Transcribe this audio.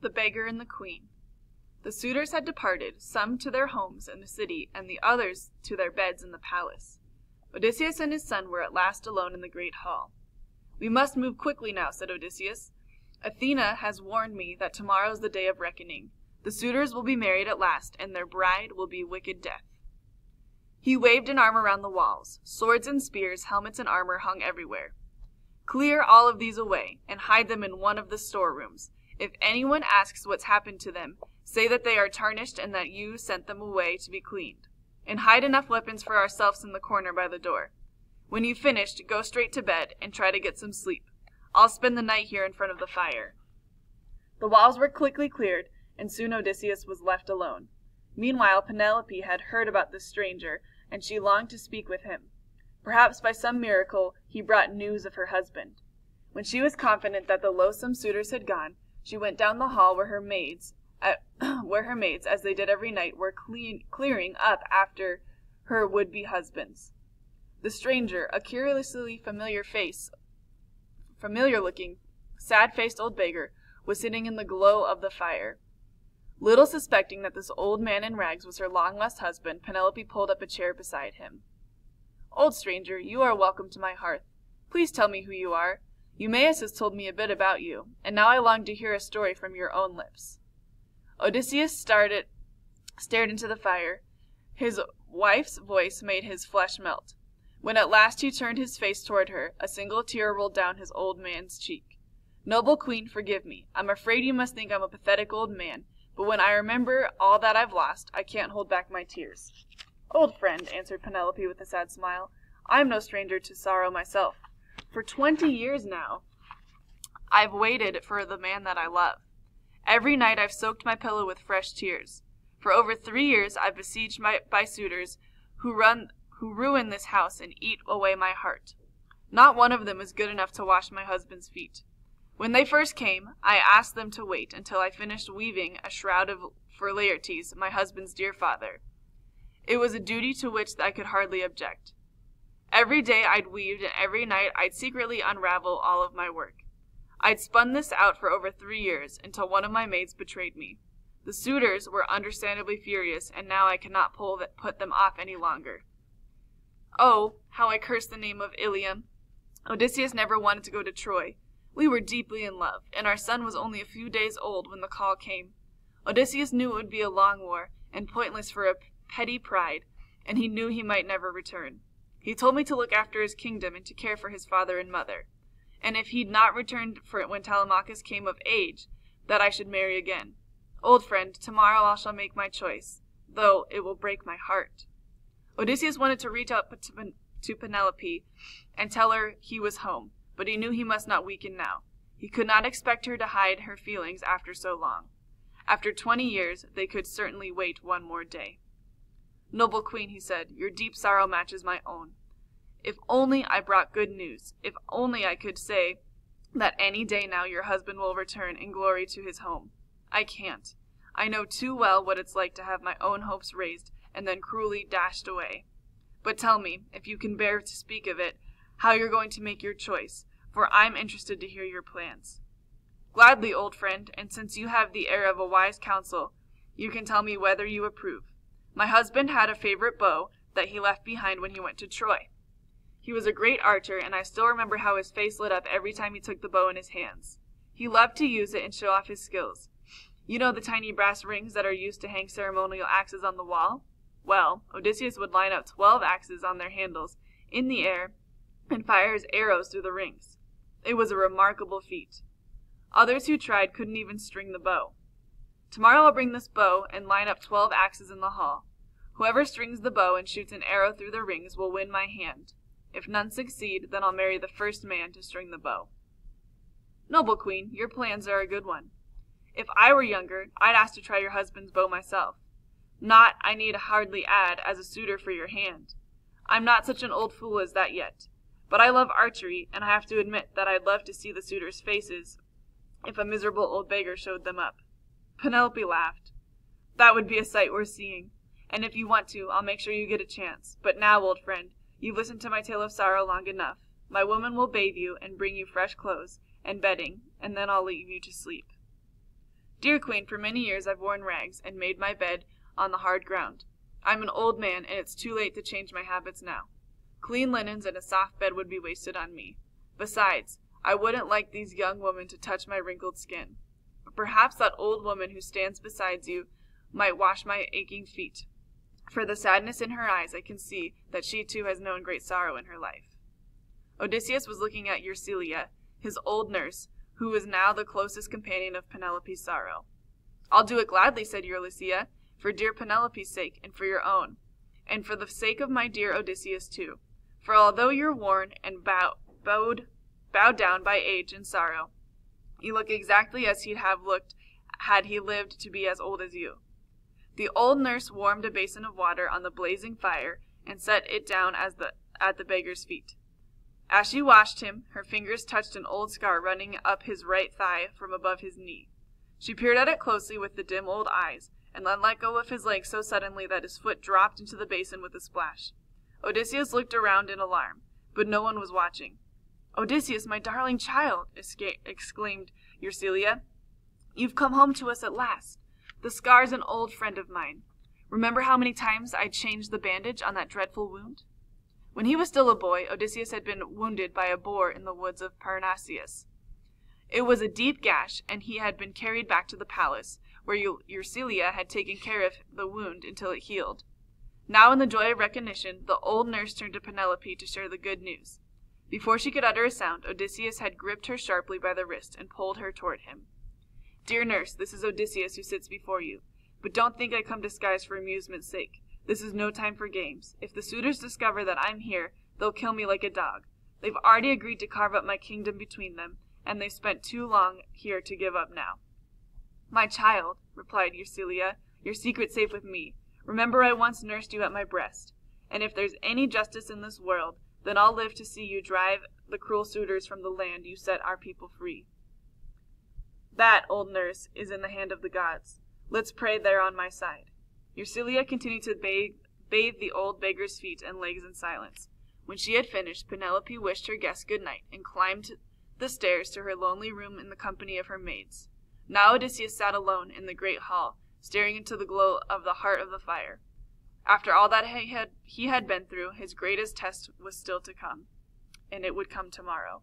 The Beggar and the Queen. The suitors had departed, some to their homes in the city, and the others to their beds in the palace. Odysseus and his son were at last alone in the great hall. "We must move quickly now," said Odysseus. "Athena has warned me that tomorrow is the day of reckoning. The suitors will be married at last, and their bride will be wicked death." He waved an arm around the walls. Swords and spears, helmets and armor hung everywhere. "Clear all of these away, and hide them in one of the storerooms. If anyone asks what's happened to them, say that they are tarnished and that you sent them away to be cleaned. And hide enough weapons for ourselves in the corner by the door. When you've finished, go straight to bed and try to get some sleep. I'll spend the night here in front of the fire." The walls were quickly cleared, and soon Odysseus was left alone. Meanwhile, Penelope had heard about this stranger, and she longed to speak with him. Perhaps by some miracle he brought news of her husband. When she was confident that the loathsome suitors had gone, she went down the hall where her maids, as they did every night, were clearing up after her would-be husbands. The stranger, a curiously familiar-looking, sad-faced old beggar, was sitting in the glow of the fire. Little suspecting that this old man in rags was her long-lost husband, Penelope pulled up a chair beside him. "Old stranger, you are welcome to my hearth. Please tell me who you are. Eumaeus has told me a bit about you, and now I long to hear a story from your own lips." Odysseus stared into the fire. His wife's voice made his flesh melt. When at last he turned his face toward her, a single tear rolled down his old man's cheek. "Noble queen, forgive me. I'm afraid you must think I'm a pathetic old man, but when I remember all that I've lost, I can't hold back my tears." "Old friend," answered Penelope with a sad smile, "I'm no stranger to sorrow myself. For 20 years now, I've waited for the man that I love. Every night I've soaked my pillow with fresh tears. For over 3 years I've besieged by suitors who ruin this house and eat away my heart. Not one of them is good enough to wash my husband's feet. When they first came, I asked them to wait until I finished weaving a shroud for Laertes, my husband's dear father. It was a duty to which I could hardly object. Every day I'd weaved, and every night I'd secretly unravel all of my work. I'd spun this out for over 3 years, until one of my maids betrayed me. The suitors were understandably furious, and now I cannot put them off any longer. Oh, how I curse the name of Ilium! Odysseus never wanted to go to Troy. We were deeply in love, and our son was only a few days old when the call came. Odysseus knew it would be a long war, and pointless for a petty pride, and he knew he might never return. He told me to look after his kingdom and to care for his father and mother, and if he'd not returned for it when Telemachus came of age, that I should marry again. Old friend, tomorrow I shall make my choice, though it will break my heart." Odysseus wanted to reach out to Penelope and tell her he was home, but he knew he must not weaken now. He could not expect her to hide her feelings after so long. After 20 years, they could certainly wait one more day. "Noble queen," he said, "your deep sorrow matches my own. If only I brought good news, if only I could say that any day now your husband will return in glory to his home. I can't. I know too well what it's like to have my own hopes raised and then cruelly dashed away. But tell me, if you can bear to speak of it, how you're going to make your choice, for I'm interested to hear your plans." "Gladly, old friend, and since you have the air of a wise counsel, you can tell me whether you approve. My husband had a favorite bow that he left behind when he went to Troy. He was a great archer, and I still remember how his face lit up every time he took the bow in his hands. He loved to use it and show off his skills. You know the tiny brass rings that are used to hang ceremonial axes on the wall? Well, Odysseus would line up 12 axes on their handles in the air and fire his arrows through the rings. It was a remarkable feat. Others who tried couldn't even string the bow. Tomorrow I'll bring this bow and line up 12 axes in the hall. Whoever strings the bow and shoots an arrow through the rings will win my hand. If none succeed, then I'll marry the first man to string the bow." "Noble queen, your plans are a good one. If I were younger, I'd ask to try your husband's bow myself. Not, I need hardly add, as a suitor for your hand. I'm not such an old fool as that yet. But I love archery, and I have to admit that I'd love to see the suitors' faces if a miserable old beggar showed them up." Penelope laughed. "That would be a sight worth seeing. And if you want to, I'll make sure you get a chance. But now, old friend, you've listened to my tale of sorrow long enough. My woman will bathe you and bring you fresh clothes and bedding, and then I'll leave you to sleep." Dear Queen, for many years I've worn rags and made my bed on the hard ground. I'm an old man, and it's too late to change my habits now. Clean linens and a soft bed would be wasted on me. Besides, I wouldn't like these young women to touch my wrinkled skin. But perhaps that old woman who stands beside you might wash my aching feet. For the sadness in her eyes, I can see that she too has known great sorrow in her life. Odysseus was looking at Eurycleia, his old nurse, who was now the closest companion of Penelope's sorrow. I'll do it gladly, said Eurycleia, for dear Penelope's sake, and for your own, and for the sake of my dear Odysseus too. For although you're worn and bowed down by age and sorrow, you look exactly as he'd have looked had he lived to be as old as you. The old nurse warmed a basin of water on the blazing fire and set it down at the beggar's feet. As she washed him, her fingers touched an old scar running up his right thigh from above his knee. She peered at it closely with the dim old eyes, and then let go of his leg so suddenly that his foot dropped into the basin with a splash. Odysseus looked around in alarm, but no one was watching. Odysseus, my darling child, exclaimed Eurycleia. You've come home to us at last. The scar's an old friend of mine. Remember how many times I changed the bandage on that dreadful wound? When he was still a boy, Odysseus had been wounded by a boar in the woods of Parnassus. It was a deep gash, and he had been carried back to the palace, where Eurycleia had taken care of the wound until it healed. Now in the joy of recognition, the old nurse turned to Penelope to share the good news. Before she could utter a sound, Odysseus had gripped her sharply by the wrist and pulled her toward him. Dear nurse, this is Odysseus who sits before you. But don't think I come disguised for amusement's sake. This is no time for games. If the suitors discover that I'm here, they'll kill me like a dog. They've already agreed to carve up my kingdom between them, and they've spent too long here to give up now. My child, replied Eurycleia, your secret's safe with me. Remember I once nursed you at my breast. And if there's any justice in this world, then I'll live to see you drive the cruel suitors from the land you set our people free. That, old nurse, is in the hand of the gods. Let's pray they're on my side. Eurycleia continued to bathe the old beggar's feet and legs in silence. When she had finished, Penelope wished her guest good night and climbed the stairs to her lonely room in the company of her maids. Now Odysseus sat alone in the great hall, staring into the glow of the heart of the fire. After all that he had been through, his greatest test was still to come, and it would come tomorrow.